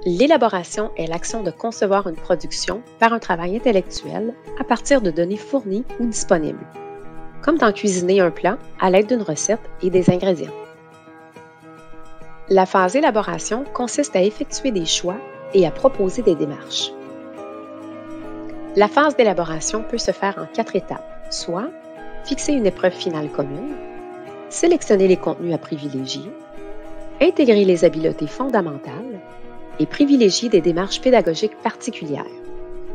L'élaboration est l'action de concevoir une production par un travail intellectuel à partir de données fournies ou disponibles, comme dans cuisiner un plat à l'aide d'une recette et des ingrédients. La phase élaboration consiste à effectuer des choix et à proposer des démarches. La phase d'élaboration peut se faire en 4 étapes, soit fixer une épreuve finale commune, sélectionner les contenus à privilégier, intégrer les habiletés fondamentales et privilégier des démarches pédagogiques particulières.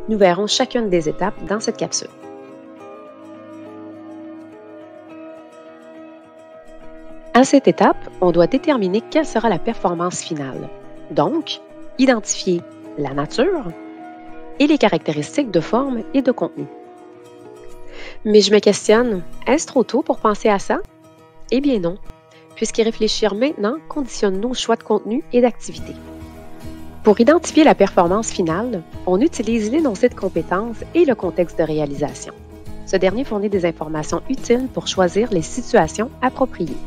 Nous verrons chacune des étapes dans cette capsule. À cette étape, on doit déterminer quelle sera la performance finale. Donc, identifier la nature et les caractéristiques de forme et de contenu. Mais je me questionne, est-ce trop tôt pour penser à ça? Eh bien non, puisqu'y réfléchir maintenant conditionne nos choix de contenu et d'activité. Pour identifier la performance finale, on utilise l'énoncé de compétences et le contexte de réalisation. Ce dernier fournit des informations utiles pour choisir les situations appropriées.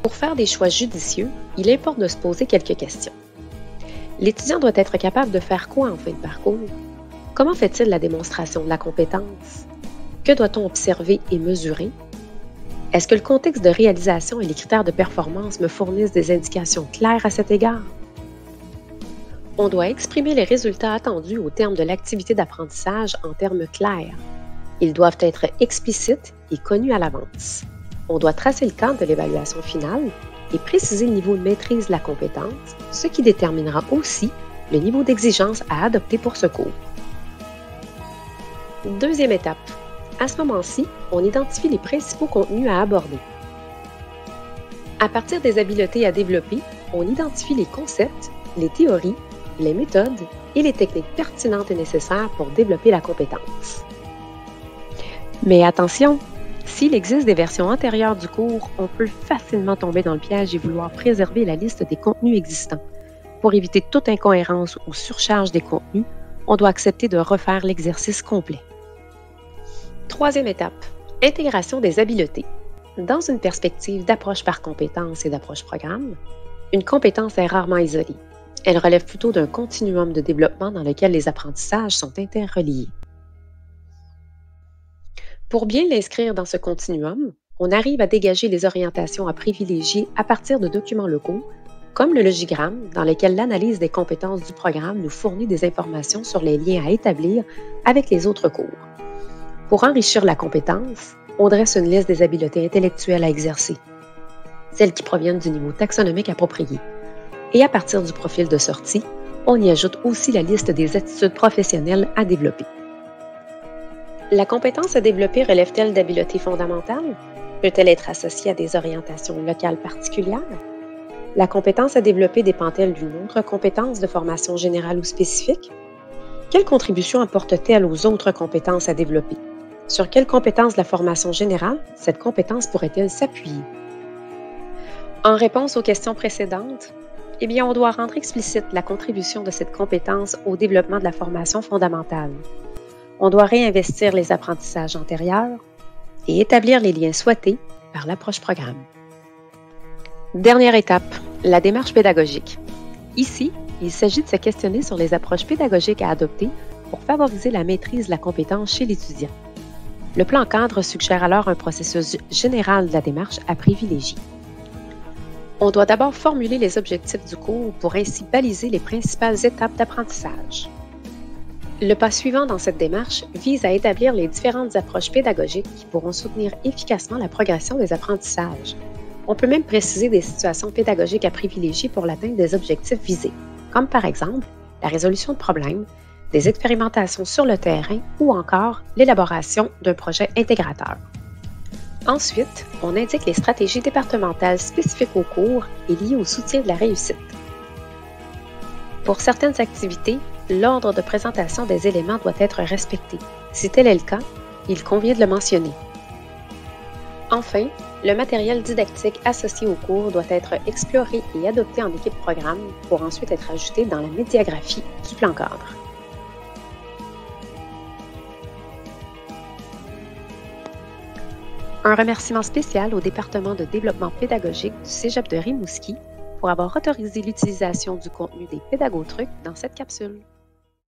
Pour faire des choix judicieux, il importe de se poser quelques questions. L'étudiant doit être capable de faire quoi en fin de parcours? Comment fait-il la démonstration de la compétence? Que doit-on observer et mesurer? Est-ce que le contexte de réalisation et les critères de performance me fournissent des indications claires à cet égard? On doit exprimer les résultats attendus au terme de l'activité d'apprentissage en termes clairs. Ils doivent être explicites et connus à l'avance. On doit tracer le cadre de l'évaluation finale et préciser le niveau de maîtrise de la compétence, ce qui déterminera aussi le niveau d'exigence à adopter pour ce cours. Deuxième étape. À ce moment-ci, on identifie les principaux contenus à aborder. À partir des habiletés à développer, on identifie les concepts, les théories, les méthodes et les techniques pertinentes et nécessaires pour développer la compétence. Mais attention, s'il existe des versions antérieures du cours, on peut facilement tomber dans le piège et vouloir préserver la liste des contenus existants. Pour éviter toute incohérence ou surcharge des contenus, on doit accepter de refaire l'exercice complet. Troisième étape, intégration des habiletés. Dans une perspective d'approche par compétence et d'approche programme, une compétence est rarement isolée. Elle relève plutôt d'un continuum de développement dans lequel les apprentissages sont interreliés. Pour bien l'inscrire dans ce continuum, on arrive à dégager les orientations à privilégier à partir de documents locaux, comme le logigramme, dans lequel l'analyse des compétences du programme nous fournit des informations sur les liens à établir avec les autres cours. Pour enrichir la compétence, on dresse une liste des habiletés intellectuelles à exercer, celles qui proviennent du niveau taxonomique approprié. Et à partir du profil de sortie, on y ajoute aussi la liste des attitudes professionnelles à développer. La compétence à développer relève-t-elle d'habiletés fondamentales? Peut-elle être associée à des orientations locales particulières? La compétence à développer dépend-elle d'une autre compétence de formation générale ou spécifique? Quelle contribution apporte-t-elle aux autres compétences à développer? Sur quelle compétence de la formation générale cette compétence pourrait-elle s'appuyer? En réponse aux questions précédentes, eh bien, on doit rendre explicite la contribution de cette compétence au développement de la formation fondamentale. On doit réinvestir les apprentissages antérieurs et établir les liens souhaités par l'approche programme. Dernière étape, la démarche pédagogique. Ici, il s'agit de se questionner sur les approches pédagogiques à adopter pour favoriser la maîtrise de la compétence chez l'étudiant. Le plan cadre suggère alors un processus général de la démarche à privilégier. On doit d'abord formuler les objectifs du cours pour ainsi baliser les principales étapes d'apprentissage. Le pas suivant dans cette démarche vise à établir les différentes approches pédagogiques qui pourront soutenir efficacement la progression des apprentissages. On peut même préciser des situations pédagogiques à privilégier pour l'atteinte des objectifs visés, comme par exemple la résolution de problèmes, des expérimentations sur le terrain ou encore l'élaboration d'un projet intégrateur. Ensuite, on indique les stratégies départementales spécifiques au cours et liées au soutien de la réussite. Pour certaines activités, l'ordre de présentation des éléments doit être respecté. Si tel est le cas, il convient de le mentionner. Enfin, le matériel didactique associé au cours doit être exploré et adopté en équipe programme pour ensuite être ajouté dans la médiagraphie du plan cadre. Un remerciement spécial au département de développement pédagogique du Cégep de Rimouski pour avoir autorisé l'utilisation du contenu des pédagogtrucs dans cette capsule.